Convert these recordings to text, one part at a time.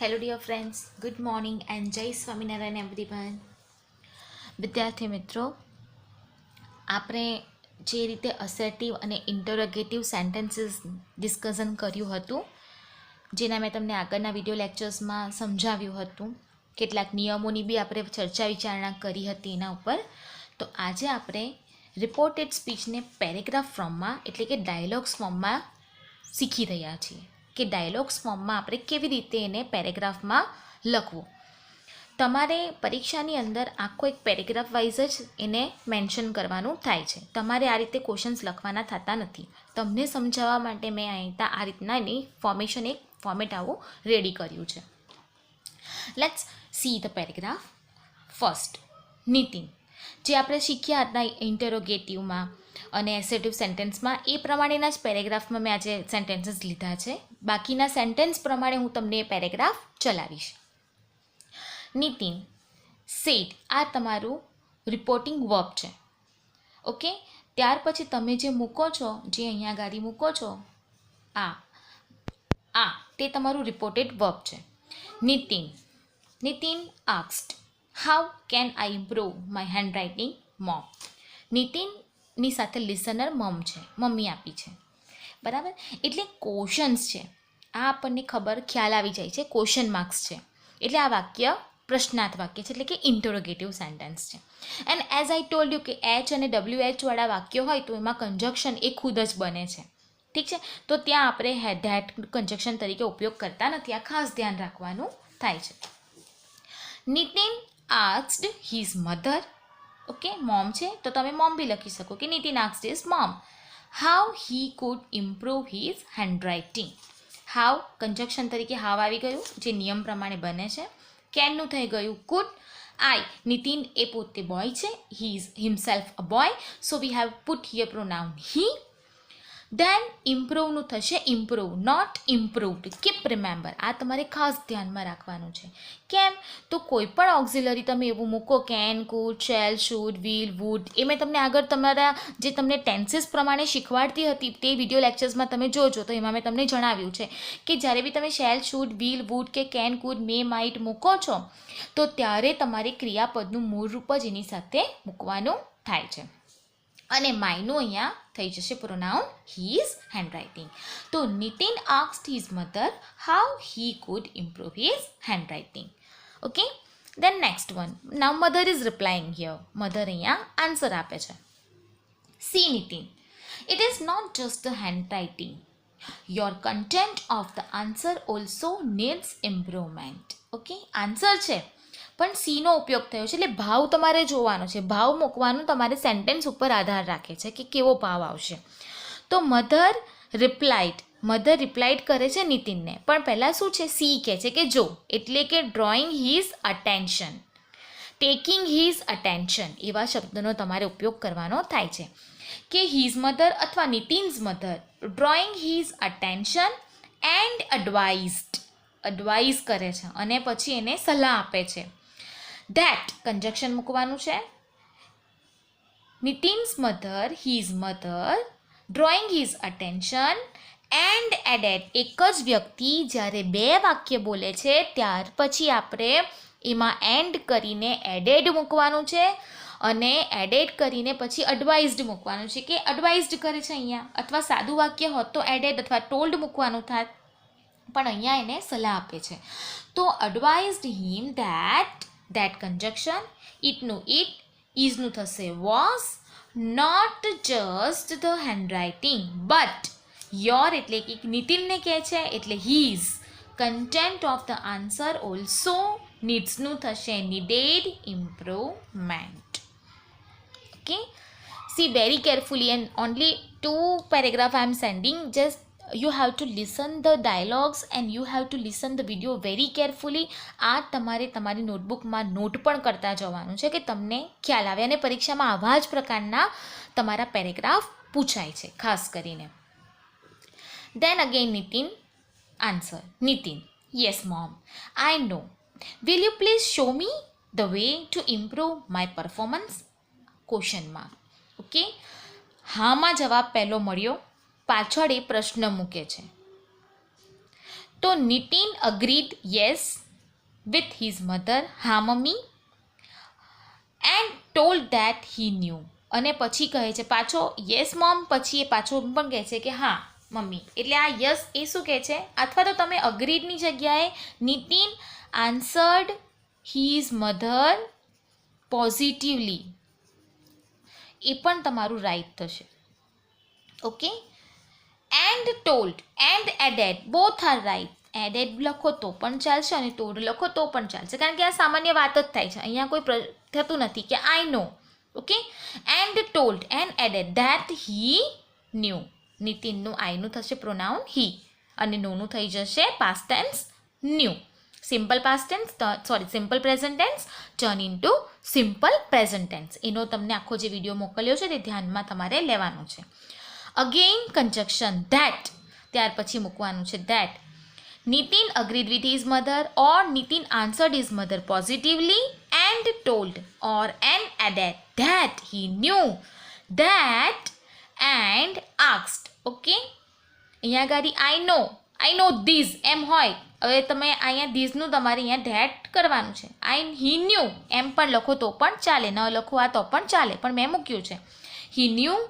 Hello dear friends, good morning and Jai Swaminarayan everyone. વિદ્યાર્થી મિત્રો, આપણે જે રીતે અસર્ટિવ અને ઇન્ટરોગેટિવ સેન્ટેન્સીસ ડિસ્કશન કર્યું હતું, જેના મેં તમને આગળના વિડીયો લેક્ચર્સમાં સમજાવ્યું હતું, કેટલાક નિયમોની બી આપણે ચર્ચા વિચારણા કરી હતી એના ઉપર. તો આજે આપણે રિપોર્ટેડ સ્પીચને પેરેગ્રાફ ફોર્મમાં એટલે કે ડાયલોગ્સ ફોર્મમાં શીખી રહ્યા છીએ કે ડાયલોગ્સ ફોર્મમાં આપણે કેવી રીતે એને પેરેગ્રાફમાં લખવું. તમારે પરીક્ષાની અંદર આખો એક પેરેગ્રાફ વાઇઝ જ એને મેન્શન કરવાનું થાય છે. તમારે આ રીતે ક્વેશ્ચન્સ લખવાના થતા નથી. તમને સમજાવવા માટે મેં અહીં આ રીતના એની ફોર્મેટ આવું રેડી કર્યું છે. Let's see the paragraph. First, Nitin. જે આપણે શીખ્યા હતા ઇન્ટરોગેટિવમાં અને એસેટિવ સેન્ટેન્સમાં, એ પ્રમાણેના જ પેરેગ્રાફમાં મેં આજે સેન્ટેન્સીસ લીધા છે. બાકીના સેન્ટેન્સ પ્રમાણે હું તમને એ પેરેગ્રાફ ચલાવીશ. નીતિન સેડ, આ તમારું રિપોર્ટિંગ વર્બ છે. ઓકે, ત્યાર પછી તમે જે મૂકો છો, જે અહીંયા ગાડી મૂકો છો, આ તે તમારું રિપોર્ટેડ વર્બ છે. Nitin asked, how can I improve my handwriting mom. નીતિનની સાથે લિસનર મમ છે, મમ્મી આપી છે, બરાબર. એટલે ક્વેશ્ચન્સ છે, આ આપણને ખ્યાલ આવી જાય છે, ક્વેશ્ચન માર્ક્સ છે. એટલે આ વાક્ય પ્રશ્નાર્થ વાક્ય છે, એટલે કે ઇન્ટરોગેટિવ સેન્ટેન્સ છે. And as I told you કે એચ અને WH વાળા વાક્યો હોય તો એમાં કન્જક્શન એ ખુદ જ બને છે. ઠીક છે, તો ત્યાં આપણે ધેટ કન્જક્શન તરીકે ઉપયોગ કરતા નથી. આ ખાસ ધ્યાન રાખવાનું થાય છે. Nitin asked his mother. Okay, mom છે તો તમે મોમ બી લખી શકો કે Nitin asked his mom how he could improve his handwriting. How conjunction તરીકે હાવ આવી ગયું, જે નિયમ પ્રમાણે બને છે. કેનનું થઈ ગયું કુડ. આઈ, નીતિન એ પોતે બોય છે, he is himself a boy, so we have put here pronoun he. Then ઇમ્પ્રૂવનું થશે improve, not improved. Keep remember, આ તમારે ખાસ ધ્યાનમાં રાખવાનું છે. કેમ? તો કોઈ પણ ઓક્ઝિલરી તમે એવું મૂકો, can, could, shall, should, will, would, એ મેં તમને આગળ તમારા જે તમને ટેન્સીસ પ્રમાણે શીખવાડતી હતી તે વિડીયો લેક્ચર્સમાં તમે જોજો, તો એમાં મેં તમને જણાવ્યું છે કે જ્યારે બી તમે શેલ, શુડ, વિલ, વુડ કે કેન, કુડ, મે, માઇટ મૂકો છો તો ત્યારે તમારે ક્રિયાપદનું મૂળ રૂપ જ એની સાથે મૂકવાનું થાય છે. અને માયનું અહીંયા થઈ જશે પ્રોનાઉન હીઝ હેન્ડરાઇટિંગ. તો Nitin asked his mother how he could improve his handwriting. Okay, then next one. Now mother is replying here. Mother અહીંયા આન્સર આપે છે. See Nitin, it is not just the handwriting. Your content of the answer also needs improvement. Okay, answer છે પણ સીનો ઉપયોગ થયો છે, એટલે ભાવ તમારે જોવાનો છે. ભાવ મૂકવાનું તમારે સેન્ટેન્સ ઉપર આધાર રાખે છે કે કેવો ભાવ આવશે. તો મધર રિપ્લાઇડ કરે છે નીતિનને, પણ પહેલાં શું છે, સી કહે છે કે જો, એટલે કે drawing his attention, taking his attention, એવા શબ્દનો તમારે ઉપયોગ કરવાનો થાય છે કે હિઝ મધર અથવા Nitin's mother drawing his attention and advise કરે છે અને પછી એને સલાહ આપે છે. ધેટ કન્જક્શન મૂકવાનું છે. Nitin's mother, his mother, drawing his attention and added. એક જ વ્યક્તિ જ્યારે બે વાક્ય બોલે છે ત્યાર પછી આપણે એમાં એન્ડ કરીને એડેડ મૂકવાનું છે અને એડેડ કરીને પછી એડવાઇઝડ મૂકવાનું છે કે એડવાઇઝડ કરે છે અહીંયા, અથવા સાદું વાક્ય હોત તો એડેડ અથવા ટોલ્ડ મૂકવાનું થાય, પણ અહીંયા એને સલાહ આપે છે. તો એડવાઇઝડ હિમ ધેટ કન્જક્શન, ઇટનું ઇટ, ઇઝનું થશે was, not just the handwriting but your, એટલે કે નીતિનને કહે છે એટલે his, content of the answer also નીડ્સનું થશે needed improvement. Okay, see very carefully and only 2 paragraph I am sending. Just you have to listen the dialogues and you have to listen the video very carefully. આ તમારે તમારી નોટબુકમાં not પણ કરતા જવાનું છે કે તમને ખ્યાલ આવે, અને પરીક્ષામાં આવા જ પ્રકારના તમારા પેરેગ્રાફ પૂછાય છે ખાસ કરીને. Then again Nitin answer. Nitin, yes mom, I know. Will you please show me the way to improve my performance? Question mark. Okay, હામાં જવાબ પહેલો મળ્યો, પાછળ એ પ્રશ્ન મૂકે છે. તો Nitin agreed yes with his mother, હા mummy, and told that he knew, અને પછી કહે છે પાછો યસ મોમ, પછી એ પાછો પણ કહે છે કે હા મમ્મી. એટલે આ યસ એ શું કહે છે, અથવા તો તમે અગ્રીડની જગ્યાએ Nitin answered his mother positively, એ પણ તમારું રાઈટ થશે. Okay. And told and added both are right. Added લખો તો પણ ચાલશે અને ટોલ્ડ લખો તો પણ ચાલશે, કારણ કે આ સામાન્ય વાત જ થાય છે, અહીંયા કોઈ થતું નથી કે I know. Okay. And told and added that he knew. નિતિનનું આઈનું થશે પ્રોનાઉન હી, અને નોનું થઈ જશે past tense knew. Simple past tense simple present tense turn into simple present tense. એનો તમને આખો જે વિડીયો મોકલ્યો છે તે ધ્યાનમાં તમારે લેવાનો છે. અગેઇન કન્જક્શન ધેટ, ત્યાર પછી મૂકવાનું છે that. Nitin agreed with his mother, or Nitin answered his mother positively, and told or and added that he knew, that and asked. Okay. અહીંયા ગાડી આઈ નો ધીઝ એમ હોય, હવે તમે અહીંયા ધીઝનું તમારે અહીંયા ધેટ કરવાનું છે. હી ન્યૂ એમ પણ લખો તો પણ ચાલે, ન લખો આ તો પણ ચાલે, પણ મેં મૂક્યું છે હી new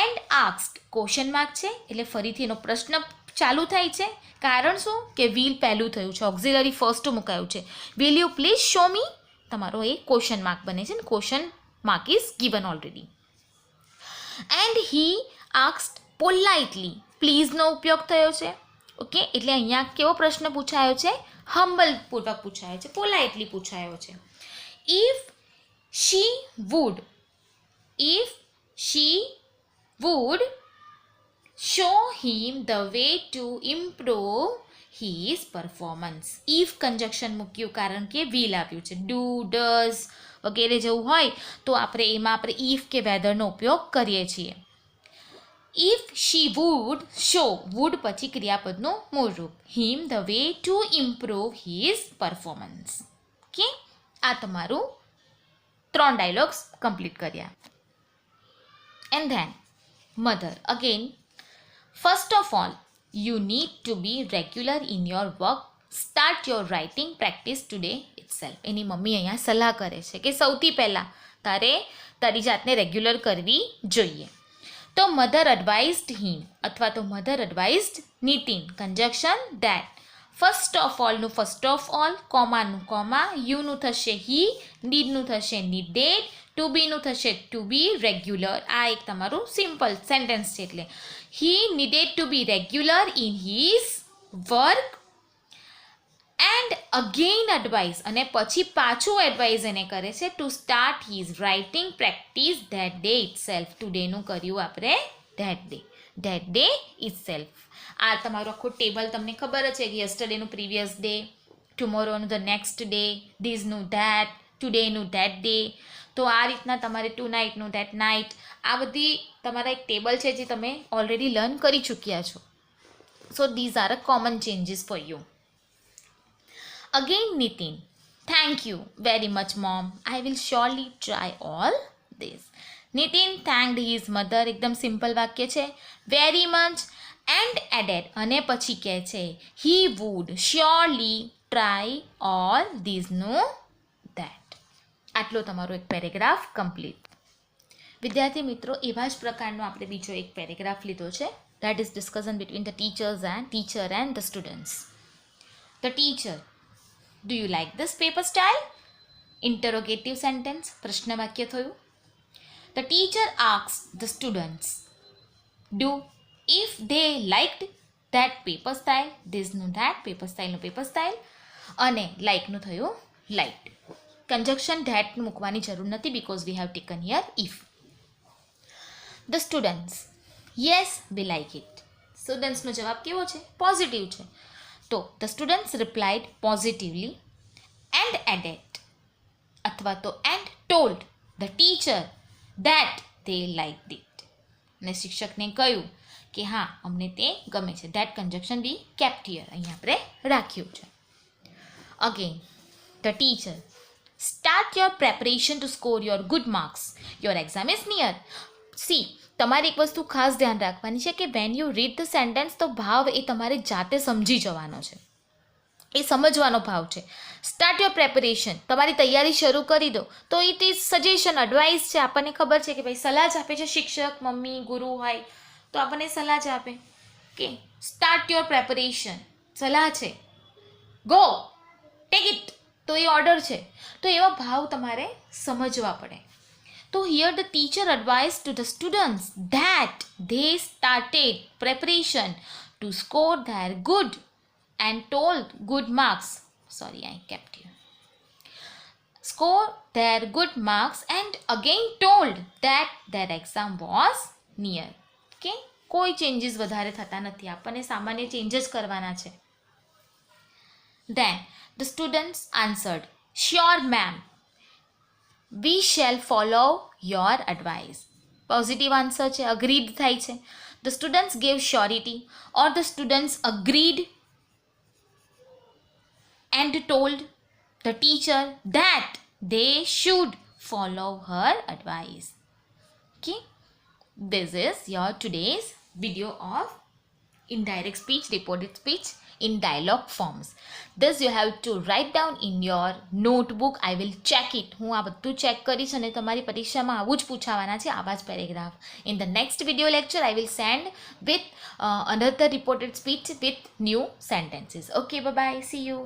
and asked. Question mark છે એટલે ફરીથી એનો પ્રશ્ન ચાલુ થાય છે. કારણ શું કે વિલ પહેલું થયું છે, ઓક્ઝિલરી ફર્સ્ટ મુકાયું છે. Will you please show me, તમારો એ ક્વેશ્ચન માર્ક બને છે, question mark is given already. And he asked politely, પ્લીઝનો ઉપયોગ થયો છે. ઓકે. એટલે અહીંયા કેવો પ્રશ્ન પૂછાયો છે, હમ્બલ પૂર્વક પૂછાયો છે, પોલાઇટલી પૂછાયો છે. If she would show him the way to improve his performance. if conjunction મૂક્યું કારણ કે will આવ્યું છે. do, does વગેરે જેવું હોય તો આપણે if કે વેધરનો ઉપયોગ કરીએ છીએ. if she would show, would પછી ક્રિયાપદનું મૂળ રૂપ, him the way to improve his performance. Okay. આ તમારું 3 ડાયલોગ્સ કમ્પ્લીટ કર્યા. And then mother again, first of all you need to be regular in your work, start your writing practice today itself. Any mummy અહીંયા સલાહ કરે છે કે સૌથી પહેલાં તારે તારી જાતને રેગ્યુલર કરવી જોઈએ. તો મધર એડવાઇઝડ હિમ અથવા તો mother advised Nitin, conjunction that. First of ઓલનું ફર્સ્ટ ઓફ ઓલ, કોમાનું કોમા, યુનું થશે હી, નીડનું થશે નીડેડ, ટુ બીનું થશે ટુ બી રેગ્યુલર. આ એક તમારું સિમ્પલ સેન્ટેન્સ છે. એટલે he needed to be regular in his work and again advise, અને પછી પાછું એડવાઇઝ એને કરે છે to start his writing practice that day itself. ટુડેનું કર્યું આપણે ધેટ ડે ઇટસેલ્ફ. આ તમારું આખું ટેબલ તમને ખબર જ છે કે યસ્ટરડેનું પ્રીવિયસ ડે, ટુમોરોનું ધ નેક્સ્ટ ડે, ધીઝનું ધેટ, ટુડેનું ધેટ ડે. તો આ રીતના તમારે ટુ નાઇટનું ધેટ નાઇટ, આ બધી તમારા એક ટેબલ છે જે તમે ઓલરેડી લર્ન કરી ચૂક્યા છો. સો these are a common changes for you. Again Nitin, thank you very much mom, I will surely try all this. Nitin thanked his mother, એકદમ સિમ્પલ વાક્ય છે. વેરી મચ એન્ડ એડેડ, અને પછી કહે છે he would surely try all ધીઝનું that. આટલો તમારો એક પેરેગ્રાફ કમ્પ્લીટ. વિદ્યાર્થી મિત્રો, એવા જ પ્રકારનો આપણે બીજો એક પેરેગ્રાફ લીધો છે. That is discussion between the teacher and the students. The teacher, do you like this paper style? Interrogative sentence, પ્રશ્ન વાક્ય થયું. The teacher asked the students do if they liked that paper style, ધીઝનું that, paper સ્ટાઇલનું paper style, અને લાઇકનું થયું liked. Conjunction that મૂકવાની જરૂર નથી because we have taken here if. The students, yes we like it. સ્ટુડન્ટ્સનો જવાબ કેવો છે? પોઝિટિવ છે. તો the students replied positively and added, અથવા તો and told the teacher that they liked it. અને શિક્ષકને કહ્યું કે હા અમને તે ગમે છે. That conjunction be kept here, અહીંયા આપણે રાખ્યું છે. Again the teacher, start your preparation to score your good marks, your exam is near. See, તમારે એક વસ્તુ ખાસ ધ્યાન રાખવાની છે કે when you read the sentence તો ભાવ એ તમારે જાતે સમજી જવાનો છે. એ સમજવાનો ભાવ છે. સ્ટાર્ટ યોર પ્રેપરેશન, તમારી તૈયારી શરૂ કરી દો. તો ઇટ ઇઝ સજેશન, એડવાઇસ છે. આપણને ખબર છે કે ભાઈ સલાહ જ આપે છે શિક્ષક, મમ્મી, ગુરુ હોય તો આપણને સલાહ જ આપે કે સ્ટાર્ટ યોર પ્રેપરેશન, સલાહ છે. ગો ટેક ઇટ, તો એ ઓર્ડર છે. તો એવા ભાવ તમારે સમજવા પડે. તો here the teacher advice to the students that they started preparation to score their good and told good marks. Sorry, I kept you. Score their good marks and again told that their exam was near. Okay? કોઈ changes વધારે થતા નથી, આપણને સામાન્ય changes કરવાના છે. Then the students answered, sure ma'am, we shall follow your advice. Positive answer છે, agreed થાય છે. The students gave surety or the students agreed and told the teacher that they should follow her advice. Okay, this is your today's video of indirect speech, reported speech in dialogue forms. This you have to write down in your notebook. I will check it. હું આ બધું check કરીશ અને તમારી પરીક્ષામાં આવું જ પૂછાવાના છે, આવા જ paragraph. In the next video lecture I will send with another reported speech with new sentences. Okay, bye bye, see you.